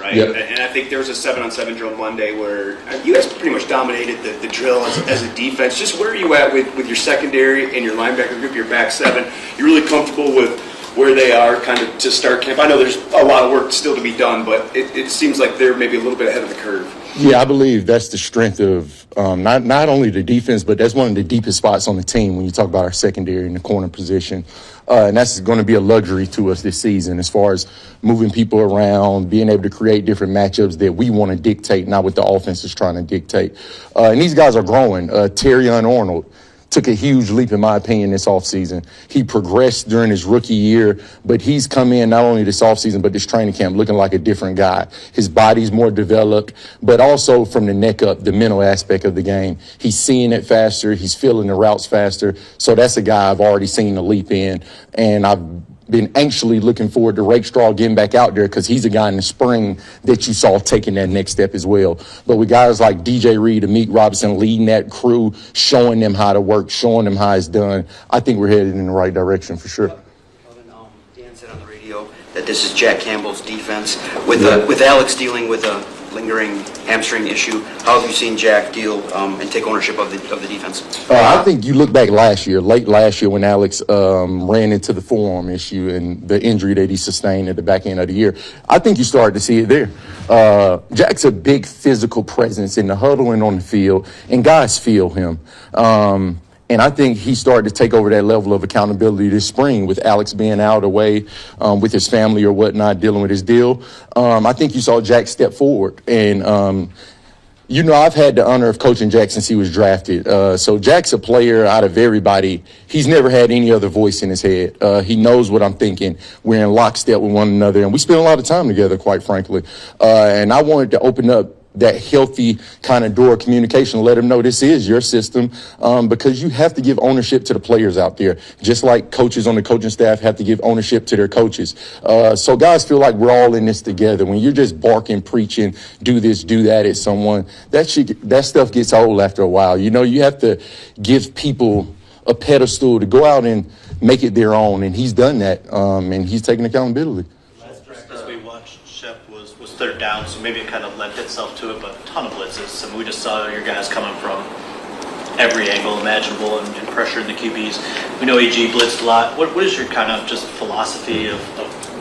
right? Yep. And I think there was a 7-on-7 drill Monday where you guys pretty much dominated the drill as a defense. Just where are you at with your secondary and your linebacker group, your back seven? You're really comfortable with where they are kind of to start camp? I know there's a lot of work still to be done, but it seems like they're maybe a little bit ahead of the curve. Yeah, I believe that's the strength of not only the defense, but that's one of the deepest spots on the team when you talk about our secondary and the corner position. And that's going to be a luxury to us this season as far as moving people around, being able to create different matchups that we want to dictate, not what the offense is trying to dictate. And these guys are growing. Terrion Arnold took a huge leap, in my opinion, this offseason. He progressed during his rookie year, but he's come in not only this offseason, but this training camp looking like a different guy. His body's more developed, but also from the neck up, the mental aspect of the game. He's seeing it faster. He's feeling the routes faster. So that's a guy I've already seen a leap in, and I've been anxiously looking forward to Rakestraw getting back out there because he's a guy in the spring that you saw taking that next step as well. But with guys like DJ Reed, Amik Robinson leading that crew, showing them how to work, showing them how it's done, I think we're headed in the right direction for sure. Kelvin, Dan said on the radio that this is Jack Campbell's defense. With Alex dealing with a lingering hamstring issue, how have you seen Jack deal and take ownership of the defense? I think you look back late last year when Alex ran into the forearm issue and the injury that he sustained at the back end of the year. I think you started to see it there. Jack's a big physical presence in the huddle and on the field, and guys feel him. And I think he started to take over that level of accountability this spring with Alex being out away with his family or whatnot, dealing with his deal. I think you saw Jack step forward. And, I've had the honor of coaching Jack since he was drafted. So Jack's a player out of everybody. He's never had any other voice in his head. He knows what I'm thinking. We're in lockstep with one another, and we spend a lot of time together, quite frankly. And I wanted to open up that healthy kind of door of communication, let them know this is your system, because you have to give ownership to the players out there, just like coaches on the coaching staff have to give ownership to their coaches. So guys feel like we're all in this together. When you're just barking, preaching, do this, do that at someone, that stuff gets old after a while. You have to give people a pedestal to go out and make it their own, and he's done that, and he's taking accountability. As we watched, Shep was third down, so maybe it kind of lent itself to it, but a ton of blitzes. And we just saw your guys coming from every angle imaginable and pressuring the QBs. We know AG blitzed a lot. What is your kind of just philosophy of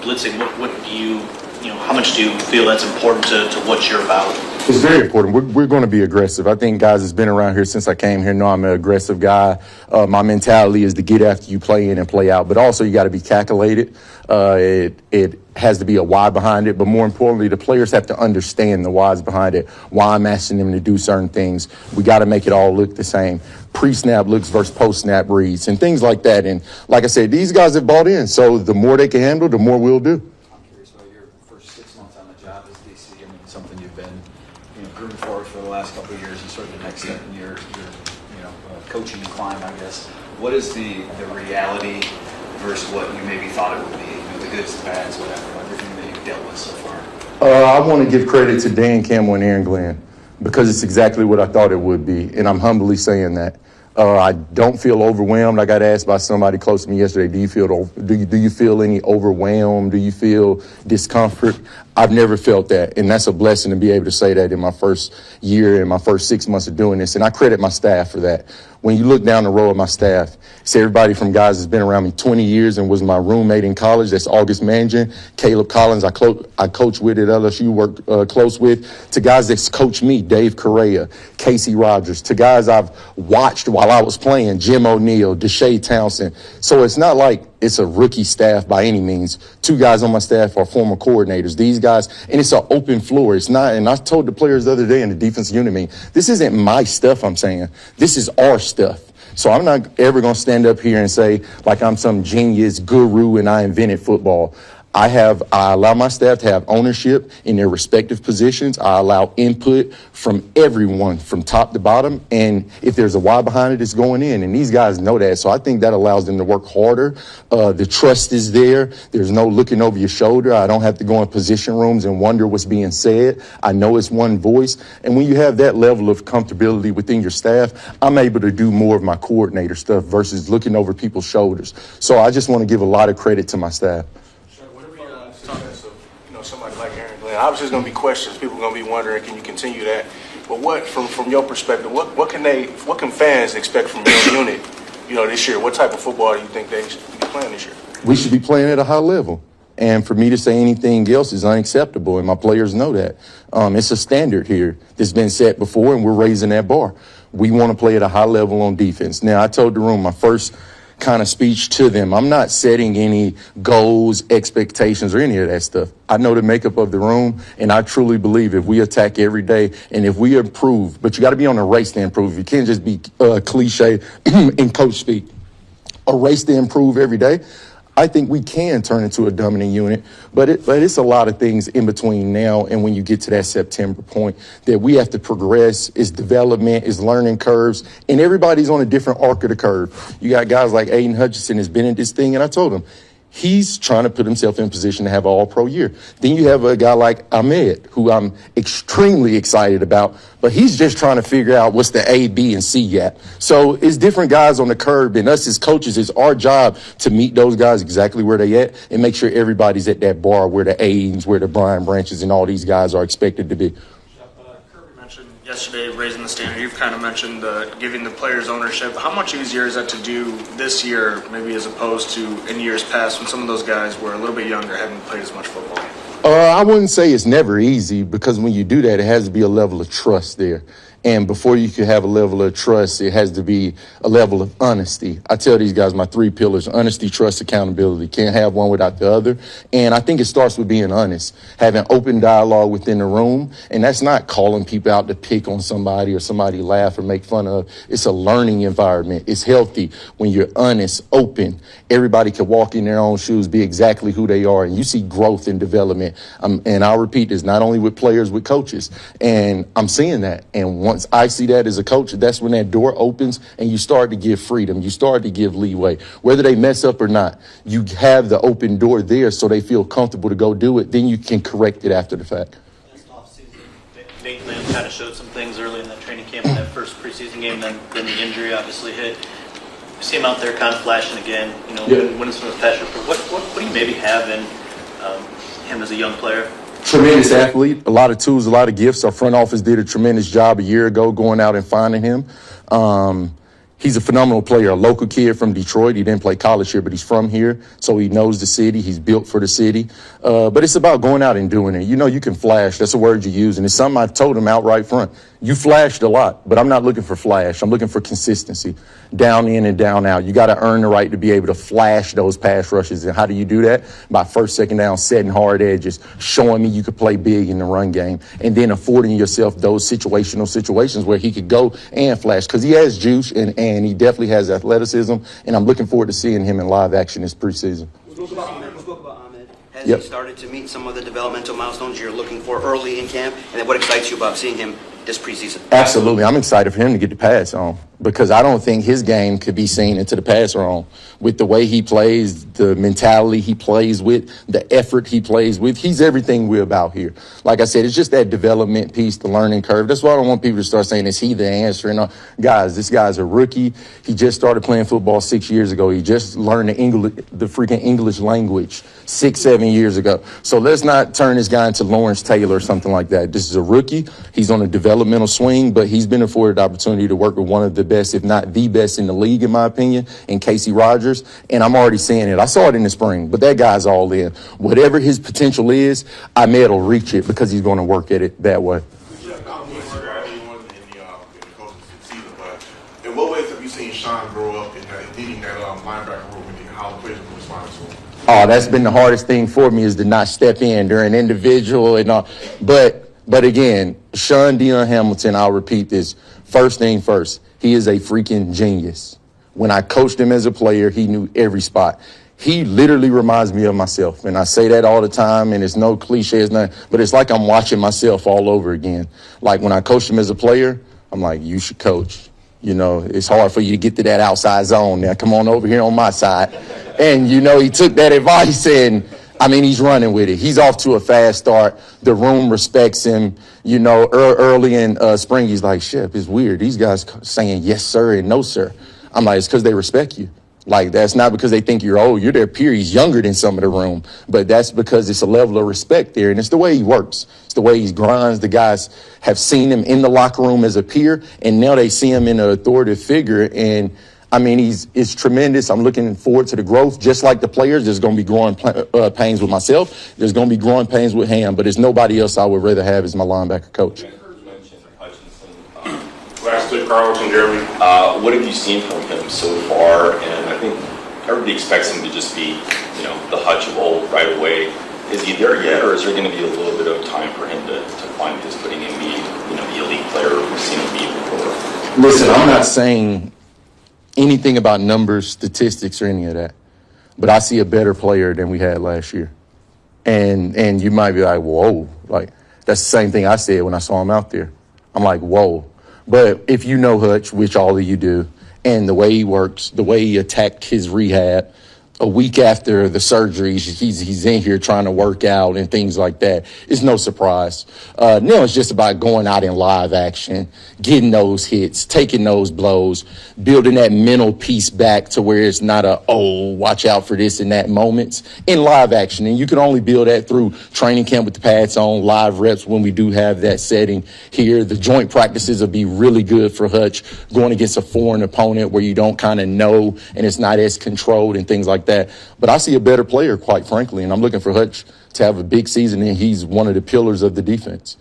blitzing? What do you how much do you feel that's important to what you're about? It's very important. We're going to be aggressive. I think guys that's been around here since I came here know I'm an aggressive guy. My mentality is to get after you, play in and play out. But also you got to be calculated. It has to be a why behind it. But more importantly, the players have to understand the whys behind it, why I'm asking them to do certain things. We got to make it all look the same. Pre-snap looks versus post-snap reads and things like that. And like I said, these guys have bought in. So the more they can handle, the more we'll do. Something you've been groomed for the last couple of years, and sort of the next step in your coaching climb, I guess. What is the reality versus what you maybe thought it would be? The goods, the bads, whatever, everything that you've dealt with so far. I want to give credit to Dan Campbell and Aaron Glenn because it's exactly what I thought it would be, and I'm humbly saying that. I don't feel overwhelmed. I got asked by somebody close to me yesterday, do you feel any overwhelmed? Do you feel discomfort? I've never felt that, and that's a blessing to be able to say that in my first year and my first 6 months of doing this, and I credit my staff for that. When you look down the row of my staff, it's everybody from guys that's been around me 20 years and was my roommate in college. That's August Mangin, Caleb Collins, I coach with at LSU, work close with, to guys that's coached me, Dave Correa, Casey Rogers, to guys I've watched while I was playing, Jim O'Neal, Deshae Townsend. So it's not like it's a rookie staff by any means. 2 guys on my staff are former coordinators. These guys, and it's an open floor. It's not, and I told the players the other day in the defensive unit meeting, this isn't my stuff I'm saying. This is our stuff. So I'm not ever going to stand up here and say like I'm some genius guru and I invented football. I allow my staff to have ownership in their respective positions. I allow input from everyone from top to bottom. And if there's a why behind it, it's going in. And these guys know that. So I think that allows them to work harder. The trust is there. There's no looking over your shoulder. I don't have to go in position rooms and wonder what's being said. I know it's one voice. And when you have that level of comfortability within your staff, I'm able to do more of my coordinator stuff versus looking over people's shoulders. So I just want to give a lot of credit to my staff. Somebody like Aaron Glenn, obviously there's going to be questions. People are going to be wondering, can you continue that? But what, from your perspective, what can fans expect from your unit, this year? What type of football do you think they should be playing this year? We should be playing at a high level. And for me to say anything else is unacceptable, and my players know that. It's a standard here that's been set before, and we're raising that bar. We want to play at a high level on defense. Now, I told the room my first kind of speech to them, I'm not setting any goals, expectations, or any of that stuff. I know the makeup of the room, and I truly believe if we attack every day and if we improve, but you got to be on a race to improve. You can't just be cliche in coach speak. A race to improve every day. I think we can turn into a dominant unit, but it's a lot of things in between now and when you get to that September point that we have to progress. It's development, it's learning curves, and everybody's on a different arc of the curve. You got guys like Aidan Hutchinson has been in this thing, and I told him, he's trying to put himself in position to have an all-pro year. Then you have a guy like Ahmed, who I'm extremely excited about, but he's just trying to figure out what's the A, B, and C gap. So it's different guys on the curb, and us as coaches, it's our job to meet those guys exactly where they at and make sure everybody's at that bar where the Aidens, where the Brian Branches, and all these guys are expected to be. Yesterday, raising the standard, you've kind of mentioned giving the players ownership. How much easier is that to do this year, maybe as opposed to in years past when some of those guys were a little bit younger, haven't played as much football? I wouldn't say it's never easy, because when you do that, it has to be a level of trust there. And before you can have a level of trust, it has to be a level of honesty. I tell these guys my 3 pillars: honesty, trust, accountability. Can't have one without the other. And I think it starts with being honest, having open dialogue within the room. And that's not calling people out to pick on somebody or somebody laugh or make fun of. It's a learning environment. It's healthy when you're honest, open. Everybody can walk in their own shoes, be exactly who they are, and you see growth and development. And I'll repeat this, not only with players, with coaches. And I'm seeing that. And once I see that as a coach, that's when that door opens and you start to give freedom. You start to give leeway. Whether they mess up or not, you have the open door there so they feel comfortable to go do it. Then you can correct it after the fact. Last offseason, Nate Lamb kind of showed some things early in that training camp in that first preseason game, then the injury obviously hit. You see him out there kind of flashing again, winning some of the passion. What do you maybe have in him as a young player? Tremendous athlete, a lot of tools, a lot of gifts. Our front office did a tremendous job a year ago going out and finding him. He's a phenomenal player, a local kid from Detroit. He didn't play college here, but he's from here, so he knows the city. He's built for the city. But it's about going out and doing it. You can flash. That's a word you use, and it's something I told him outright front. You flashed a lot, but I'm not looking for flash. I'm looking for consistency, down in and down out. You got to earn the right to be able to flash those pass rushes. And how do you do that? By first, second down, setting hard edges, showing me you could play big in the run game, and then affording yourself those situations where he could go and flash, because he has juice and he definitely has athleticism, and I'm looking forward to seeing him in live action this preseason. We spoke about Ahmed. Has he started to meet some of the developmental milestones you're looking for early in camp? And then what excites you about seeing him this preseason? Absolutely. I'm excited for him to get the pass on, because I don't think his game could be seen into the passer on. With the way he plays, the mentality he plays with, the effort he plays with, he's everything we're about here. Like I said, it's just that development piece, the learning curve. That's why I don't want people to start saying, is he the answer? And guys, this guy's a rookie. He just started playing football 6 years ago. He just learned the freaking English language 6-7 years ago. So let's not turn this guy into Lawrence Taylor or something like that. This is a rookie. He's on a developmental swing, but he's been afforded the opportunity to work with one of the best, if not the best in the league, in my opinion, in Casey Rogers. And I'm already seeing it. I saw it in the spring, but that guy's all in. Whatever his potential is, Ahmed will reach it, because he's going to work at it that way. In what ways have you seen Sean grow up in leading that linebacker room, and how the players will respond to him? Oh, that's been the hardest thing for me, is to not step in during individual and all. But again, Sean Dion Hamilton, I'll repeat this. First thing first, he is a freaking genius. When I coached him as a player, he knew every spot. He literally reminds me of myself, and I say that all the time, and it's no cliche, it's nothing, but it's like I'm watching myself all over again. Like when I coached him as a player, I'm like, you should coach. It's hard for you to get to that outside zone. Now come on over here on my side. And, he took that advice, and he's running with it. He's off to a fast start. The room respects him. Early in spring, he's like, Shep, it's weird. These guys saying yes, sir, and no, sir. I'm like, it's because they respect you. Like, that's not because they think you're old. You're their peer. He's younger than some of the room. But that's because it's a level of respect there, and it's the way he works. It's the way he grinds. The guys have seen him in the locker room as a peer, and now they see him in an authoritative figure. And, I mean, it's tremendous. I'm looking forward to the growth. Just like the players, there's going to be growing pains with myself. There's going to be growing pains with Ham. But there's nobody else I would rather have as my linebacker coach. Lastly, Carlos and Jeremy. What have you seen from him so far? And I think everybody expects him to just be, the Hutch of old right away. Is he there yet, or is there going to be a little bit of time for him to find his footing and be, the elite player we've seen him be before? Listen, I'm not saying anything about numbers, statistics, or any of that, but I see a better player than we had last year. And you might be like, whoa, like that's the same thing I said when I saw him out there. I'm like, whoa. But if you know Hutch, which all of you do, and the way he works, the way he attacked his rehab, a week after the surgery, he's in here trying to work out and things like that. It's no surprise. Now it's just about going out in live action, getting those hits, taking those blows, building that mental piece back to where it's not watch out for this and that moments in live action. And you can only build that through training camp with the pads on, live reps when we do have that setting here. The joint practices will be really good for Hutch going against a foreign opponent where you don't kind of know and it's not as controlled and things like that. But I see a better player, quite frankly, and I'm looking for Hutch to have a big season, and he's one of the pillars of the defense.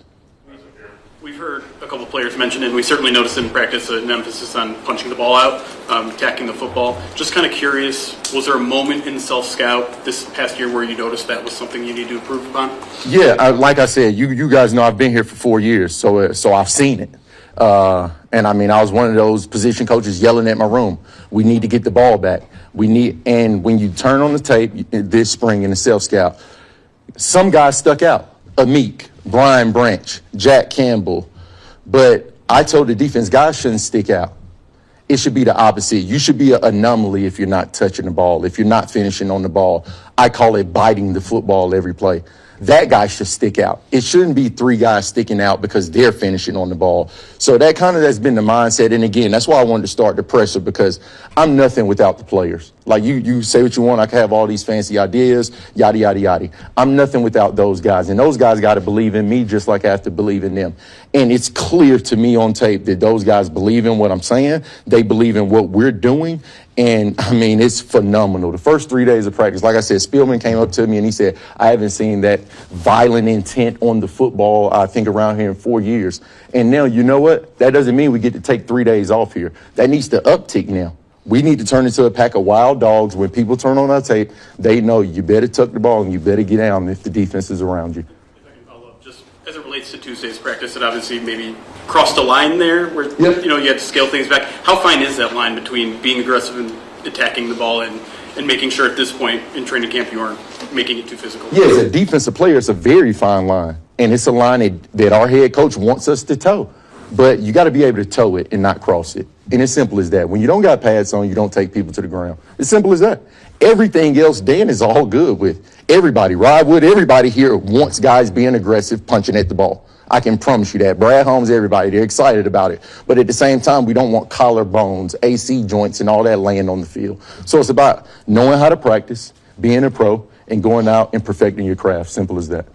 We've heard a couple of players mention, and we certainly noticed in practice an emphasis on punching the ball out, attacking the football. Just kind of curious, was there a moment in self-scout this past year where you noticed that was something you need to improve upon? Yeah, like I said, you guys know I've been here for 4 years, so I've seen it. And I mean, I was one of those position coaches yelling at my room. We need to get the ball back. And when you turn on the tape this spring in the self-scout, some guys stuck out. Amik, Brian Branch, Jack Campbell. But I told the defense, guys shouldn't stick out. It should be the opposite. You should be an anomaly if you're not touching the ball, if you're not finishing on the ball. I call it biting the football every play. That guy should stick out. It shouldn't be 3 guys sticking out because they're finishing on the ball. So that's been the mindset. And again, that's why I wanted to start the pressure, because I'm nothing without the players. Like you say what you want. I can have all these fancy ideas, yada, yada, yada. I'm nothing without those guys. And those guys got to believe in me just like I have to believe in them. And it's clear to me on tape that those guys believe in what I'm saying. They believe in what we're doing. And, I mean, it's phenomenal. The first 3 days of practice, like I said, Spielman came up to me and he said, I haven't seen that violent intent on the football, I think, around here in 4 years. And now, you know what? That doesn't mean we get to take 3 days off here. That needs to uptick now. We need to turn into a pack of wild dogs. When people turn on our tape, they know you better tuck the ball and you better get down if the defense is around you. If I can follow up, just as it relates to Tuesday's practice, it obviously maybe crossed a line there where you had to scale things back. How fine is that line between being aggressive and attacking the ball and making sure at this point in training camp you aren't making it too physical? Yeah, as a defensive player, it's a very fine line. And it's a line that our head coach wants us to toe. But you got to be able to toe it and not cross it. And it's simple as that. When you don't got pads on, you don't take people to the ground. It's simple as that. Everything else, Dan is all good with. Everybody, Rod Wood, everybody here wants guys being aggressive, punching at the ball. I can promise you that. Brad Holmes, everybody, they're excited about it. But at the same time, we don't want collarbones, AC joints, and all that laying on the field. So it's about knowing how to practice, being a pro, and going out and perfecting your craft. Simple as that.